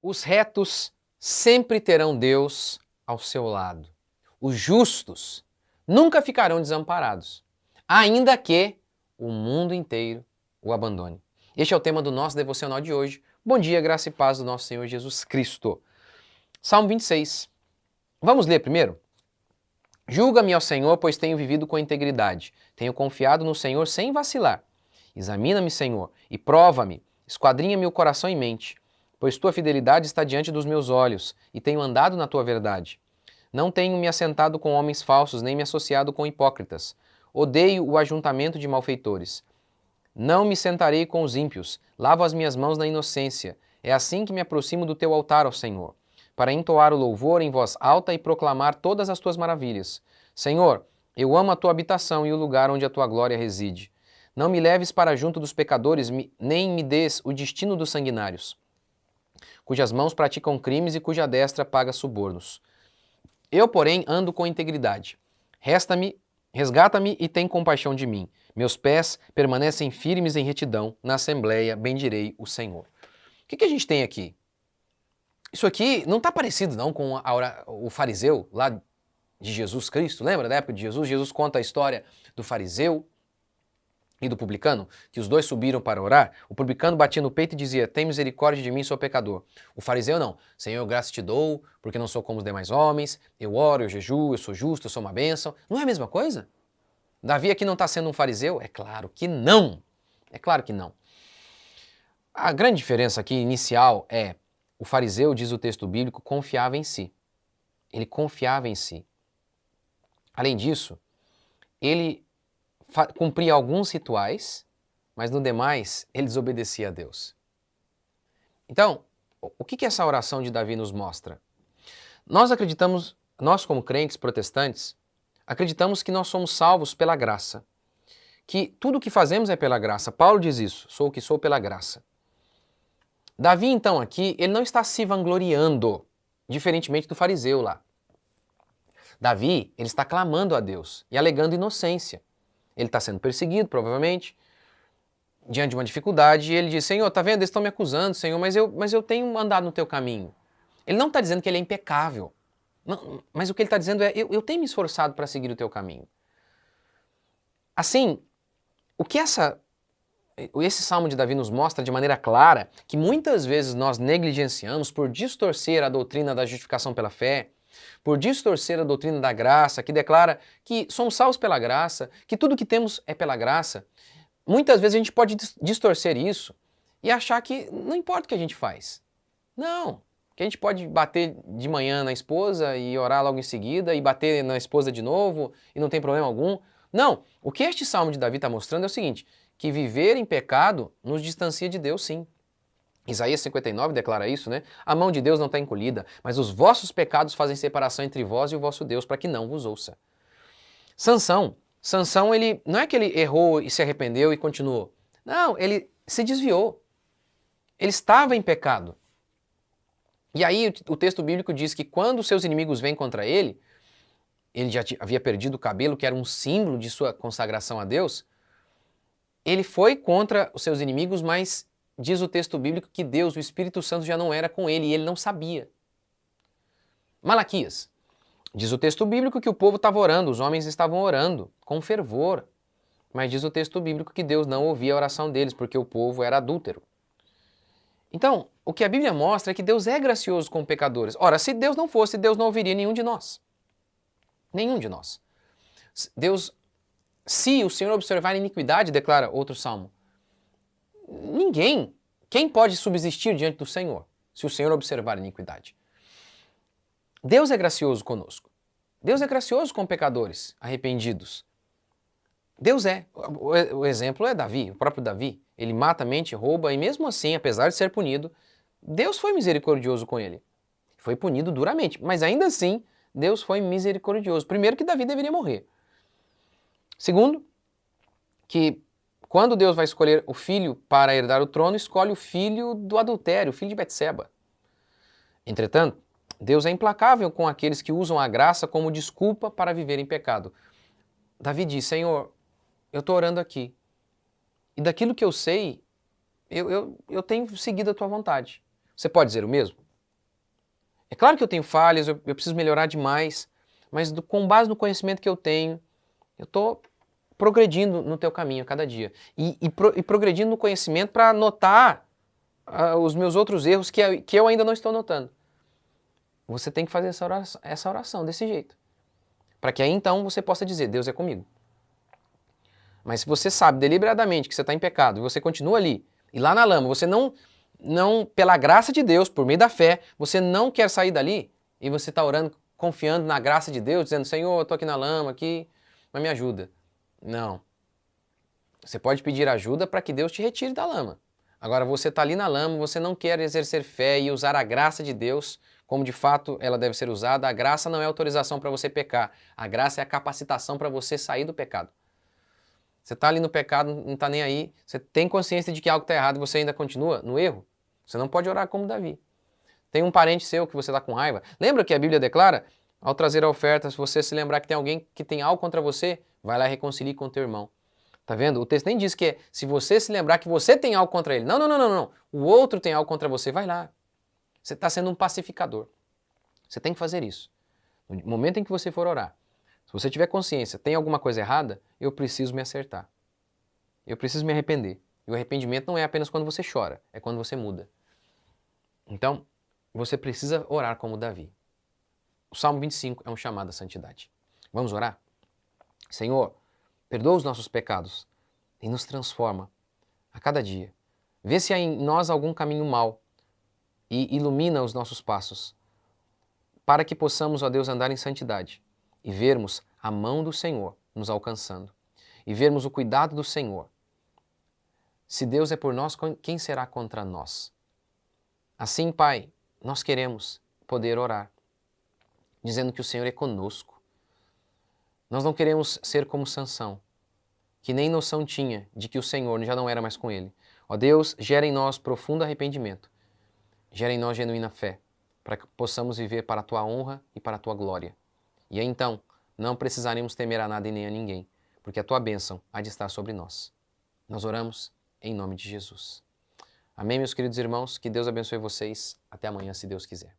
Os retos sempre terão Deus ao seu lado. Os justos nunca ficarão desamparados, ainda que o mundo inteiro o abandone. Este é o tema do nosso devocional de hoje. Bom dia, graça e paz do nosso Senhor Jesus Cristo. Salmo 26. Vamos ler primeiro? Julga-me, ó Senhor, pois tenho vivido com integridade. Tenho confiado no Senhor sem vacilar. Examina-me, Senhor, e prova-me. Esquadrinha-me o coração e mente, pois tua fidelidade está diante dos meus olhos, e tenho andado na tua verdade. Não tenho me assentado com homens falsos, nem me associado com hipócritas. Odeio o ajuntamento de malfeitores. Não me sentarei com os ímpios. Lavo as minhas mãos na inocência. É assim que me aproximo do teu altar, ó Senhor, para entoar o louvor em voz alta e proclamar todas as tuas maravilhas. Senhor, eu amo a tua habitação e o lugar onde a tua glória reside. Não me leves para junto dos pecadores, nem me des o destino dos sanguinários, cujas mãos praticam crimes e cuja destra paga subornos. Eu, porém, ando com integridade. Resgata-me e tem compaixão de mim. Meus pés permanecem firmes em retidão. Na assembleia bendirei o Senhor. O que a gente tem aqui? Isso aqui não está parecido não com o fariseu lá de Jesus Cristo. Lembra da época de Jesus? Jesus conta a história do fariseu e do publicano, que os dois subiram para orar. O publicano batia no peito e dizia: tem misericórdia de mim, sou pecador. O fariseu não. Senhor, graça te dou, porque não sou como os demais homens. Eu oro, eu jejuo, eu sou justo, eu sou uma bênção. Não é a mesma coisa? Davi aqui não está sendo um fariseu? É claro que não. É claro que não. A grande diferença aqui inicial é: o fariseu, diz o texto bíblico, confiava em si. Ele confiava em si. Além disso, ele cumpria alguns rituais, mas no demais ele desobedecia a Deus. Então, o que essa oração de Davi nos mostra? Nós acreditamos, nós como crentes protestantes, acreditamos que nós somos salvos pela graça. Que tudo o que fazemos é pela graça. Paulo diz isso: sou o que sou pela graça. Davi, então, aqui, ele não está se vangloriando, diferentemente do fariseu lá. Davi, ele está clamando a Deus e alegando inocência. Ele está sendo perseguido, provavelmente, diante de uma dificuldade, e ele diz: Senhor, tá vendo? Eles estão me acusando, Senhor, mas eu tenho andado no teu caminho. Ele não está dizendo que ele é impecável, não, mas o que ele está dizendo é: eu tenho me esforçado para seguir o teu caminho. Assim, o que esse Salmo de Davi nos mostra de maneira clara, que muitas vezes nós negligenciamos por distorcer a doutrina da justificação pela fé, por distorcer a doutrina da graça, que declara que somos salvos pela graça, que tudo que temos é pela graça. Muitas vezes a gente pode distorcer isso e achar que não importa o que a gente faz. Não, que a gente pode bater de manhã na esposa e orar logo em seguida, e bater na esposa de novo e não tem problema algum. Não, o que este Salmo de Davi está mostrando é o seguinte: que viver em pecado nos distancia de Deus, sim. Isaías 59 declara isso, né? A mão de Deus não está encolhida, mas os vossos pecados fazem separação entre vós e o vosso Deus, para que não vos ouça. Sansão, ele não é que ele errou e se arrependeu e continuou. Não, ele se desviou. Ele estava em pecado. E aí o texto bíblico diz que quando seus inimigos vêm contra ele já havia perdido o cabelo, que era um símbolo de sua consagração a Deus. Ele foi contra os seus inimigos, mas diz o texto bíblico que Deus, o Espírito Santo, já não era com ele e ele não sabia. Malaquias. Diz o texto bíblico que o povo estava orando, os homens estavam orando com fervor. Mas diz o texto bíblico que Deus não ouvia a oração deles, porque o povo era adúltero. Então, o que a Bíblia mostra é que Deus é gracioso com pecadores. Ora, se Deus não fosse, Deus não ouviria nenhum de nós. Nenhum de nós. Deus, se o Senhor observar a iniquidade, declara outro salmo, ninguém, quem pode subsistir diante do Senhor, se o Senhor observar a iniquidade? Deus é gracioso conosco. Deus é gracioso com pecadores arrependidos. Deus é. O exemplo é Davi, o próprio Davi. Ele mata, mente, rouba, e mesmo assim, apesar de ser punido, Deus foi misericordioso com ele. Foi punido duramente, mas ainda assim, Deus foi misericordioso. Primeiro, que Davi deveria morrer. Segundo, que quando Deus vai escolher o filho para herdar o trono, escolhe o filho do adultério, o filho de Betseba. Entretanto, Deus é implacável com aqueles que usam a graça como desculpa para viver em pecado. Davi diz: Senhor, eu estou orando aqui, e daquilo que eu sei, eu tenho seguido a tua vontade. Você pode dizer o mesmo? É claro que eu tenho falhas, eu preciso melhorar demais, mas com base no conhecimento que eu tenho, eu estou progredindo no teu caminho a cada dia. E progredindo no conhecimento para notar os meus outros erros que eu ainda não estou notando. Você tem que fazer essa oração desse jeito. Para que aí então você possa dizer, Deus é comigo. Mas se você sabe deliberadamente que você está em pecado e você continua ali, e lá na lama, você não, pela graça de Deus, por meio da fé, você não quer sair dali, e você está orando, confiando na graça de Deus, dizendo, Senhor, eu estou aqui na lama, aqui, mas me ajuda. Não. Você pode pedir ajuda para que Deus te retire da lama. Agora, você está ali na lama, você não quer exercer fé e usar a graça de Deus como de fato ela deve ser usada. A graça não é autorização para você pecar. A graça é a capacitação para você sair do pecado. Você está ali no pecado, não está nem aí, você tem consciência de que algo está errado e você ainda continua no erro. Você não pode orar como Davi. Tem um parente seu que você está com raiva. Lembra que a Bíblia declara? Ao trazer a oferta, se você se lembrar que tem alguém que tem algo contra você, vai lá e reconcilie com o teu irmão. Tá vendo? O texto nem diz que é se você se lembrar que você tem algo contra ele. Não, não, não, não, não. O outro tem algo contra você, vai lá. Você está sendo um pacificador. Você tem que fazer isso. No momento em que você for orar, se você tiver consciência, tem alguma coisa errada, eu preciso me acertar. Eu preciso me arrepender. E o arrependimento não é apenas quando você chora, é quando você muda. Então, você precisa orar como Davi. O Salmo 25 é um chamado à santidade. Vamos orar? Senhor, perdoa os nossos pecados e nos transforma a cada dia. Vê se há em nós algum caminho mau e ilumina os nossos passos, para que possamos, ó Deus, andar em santidade e vermos a mão do Senhor nos alcançando e vermos o cuidado do Senhor. Se Deus é por nós, quem será contra nós? Assim, Pai, nós queremos poder orar, dizendo que o Senhor é conosco. Nós não queremos ser como Sansão, que nem noção tinha de que o Senhor já não era mais com ele. Ó Deus, gera em nós profundo arrependimento, gera em nós genuína fé, para que possamos viver para a Tua honra e para a Tua glória. E aí então, não precisaremos temer a nada e nem a ninguém, porque a Tua bênção há de estar sobre nós. Nós oramos em nome de Jesus. Amém, meus queridos irmãos? Que Deus abençoe vocês. Até amanhã, se Deus quiser.